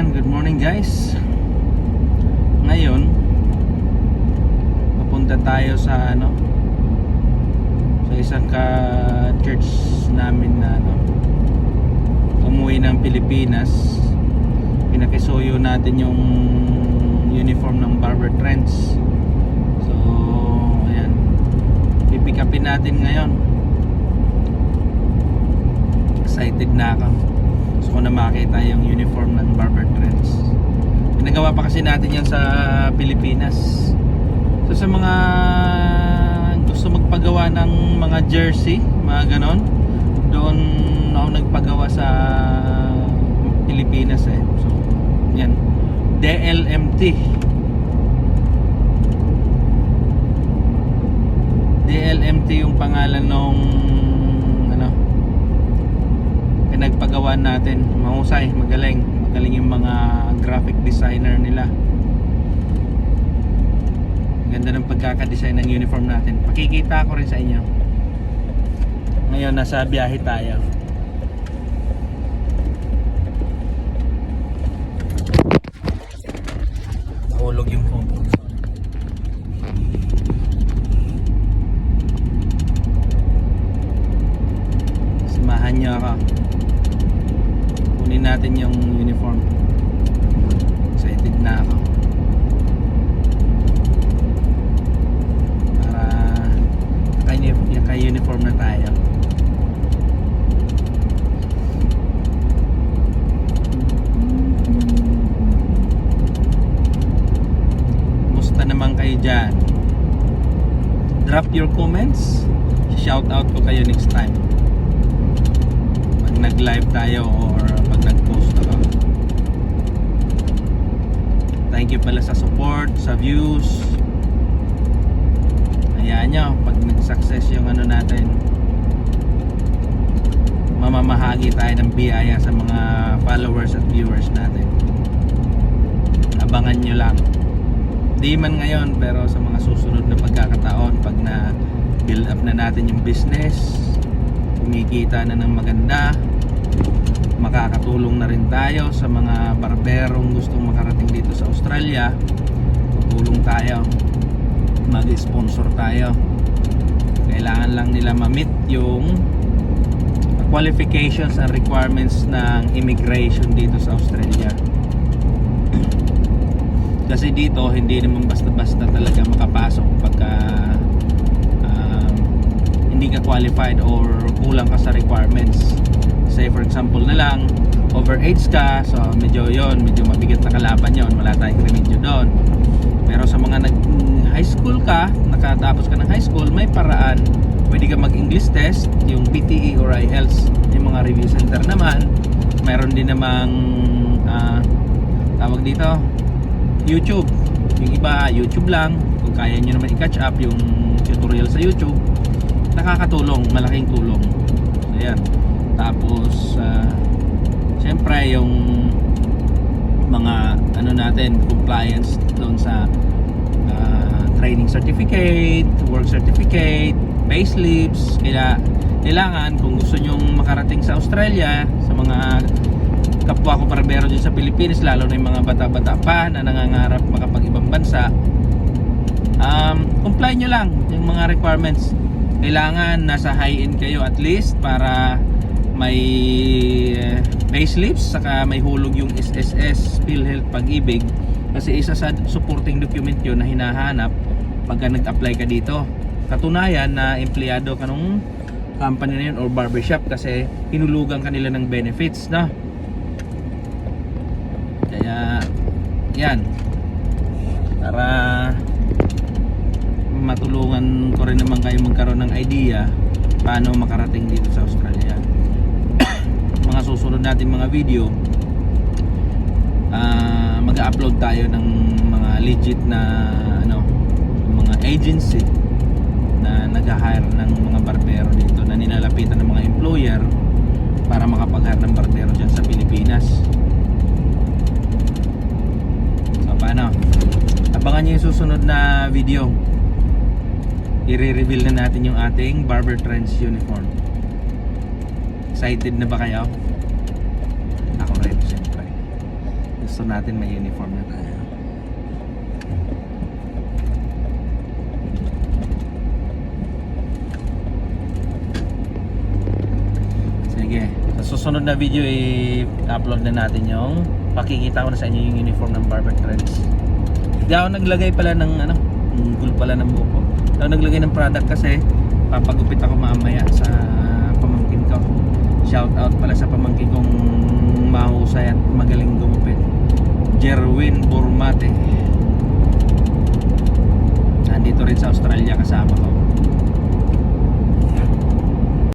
Ayan, good morning guys. Ngayon papunta tayo sa sa isang ka-church namin na umuwi ng Pilipinas. Pinakisuyo natin yung uniform ng Barber Trends. So ayan, pipick upin natin ngayon. Excited na ako. Gusto ko na makita yung uniform ng Barber Trends. Pinagawa pa kasi natin yan sa Pilipinas. So sa mga gusto magpagawa ng mga jersey, mga ganon, doon ako nagpagawa sa Pilipinas eh. So yan, DLMT yung pangalan nung pinagpagawa natin. Mahusay, magaling yung mga graphic designer nila. Ganda ng pagkakadesign ng uniform natin. Pakikita ko rin sa inyo. Ngayon nasa biyahe tayo. Nahulog yung phone ko. Samahan nyo ako. Kunin natin yung uniform. Excited na ako para naka-uniform na tayo. Musta naman kayo dyan? Drop your comments. Shout out ko kayo next time pag nag-live tayo or pag nag-post ako. Thank you pala sa support, sa views. Hayaan nyo, pag nag-success yung natin, mamamahagi tayo ng biyaya sa mga followers at viewers natin. Abangan nyo lang. Di man ngayon, pero sa mga susunod na pagkakataon, pag na build up na natin yung business, kumikita na ng maganda, makakatulong na rin tayo sa mga barberong gustong makarating dito sa Australia. Tutulong tayo, mag-sponsor tayo. Kailangan lang nila ma-meet yung qualifications and requirements ng immigration dito sa Australia. Kasi dito hindi naman basta-basta talaga makapasok pagka hindi ka qualified or kulang ka sa requirements. Say for example na lang, overage ka, so medyo mabigat na kalaban yon, wala tayong remedyo doon. Pero sa mga high school ka, nakatapos ka ng high school, may paraan. Pwede ka mag-English test, yung PTE or IELTS. Yung mga review center naman, mayroon din namang tawag dito, YouTube. Yung iba, YouTube lang. Kung kaya nyo naman i-catch up yung tutorial sa YouTube, nakakatulong, malaking tulong. So yan. Tapos siyempre yung mga natin, compliance doon sa training certificate, work certificate, payslips. Kailangan kung gusto nyong makarating sa Australia, sa mga kapwa ko barbero dyan sa Pilipinas, lalo na yung mga bata-bata pa na nangangarap makapag-ibang bansa, comply nyo lang yung mga requirements. Kailangan nasa high-end kayo at least para may payslips, saka may hulog yung SSS, PhilHealth, Pag-ibig. Kasi isa sa supporting document yun na hinahanap pagka nag-apply ka dito. Katunayan na empleyado ka nung company na yun or barbershop kasi hinulugan kanila ng benefits, no? Kaya yan, para matulungan ko rin naman kayo magkaroon ng idea paano makarating dito sa Australia. Mga susunod natin mga video, mag-upload tayo ng mga legit na mga agency na nag-hire ng mga barbero dito, na ninalapitan ng mga employer para makapag-hire ng barbero dyan sa Pilipinas. So paano? Abangan nyo yung susunod na video. I-reveal na natin yung ating Barber Trends uniform. Excited na ba kayo? Ako rin, siyempre. Gusto natin may uniform na tayo. Sige, sa susunod na video i-upload na natin yung pakikita ko na sa inyo yung uniform ng Barber Trends. Hindi ako naglagay pala ng gul pala ng buko. Hindi ako naglagay ng product kasi papagupit ako mamaya sa pamangkin ko. Shout out pala sa pamangkin kong mahusay at magaling gumupit, Jerwin Burmate. Nandito rin sa Australia kasama ko.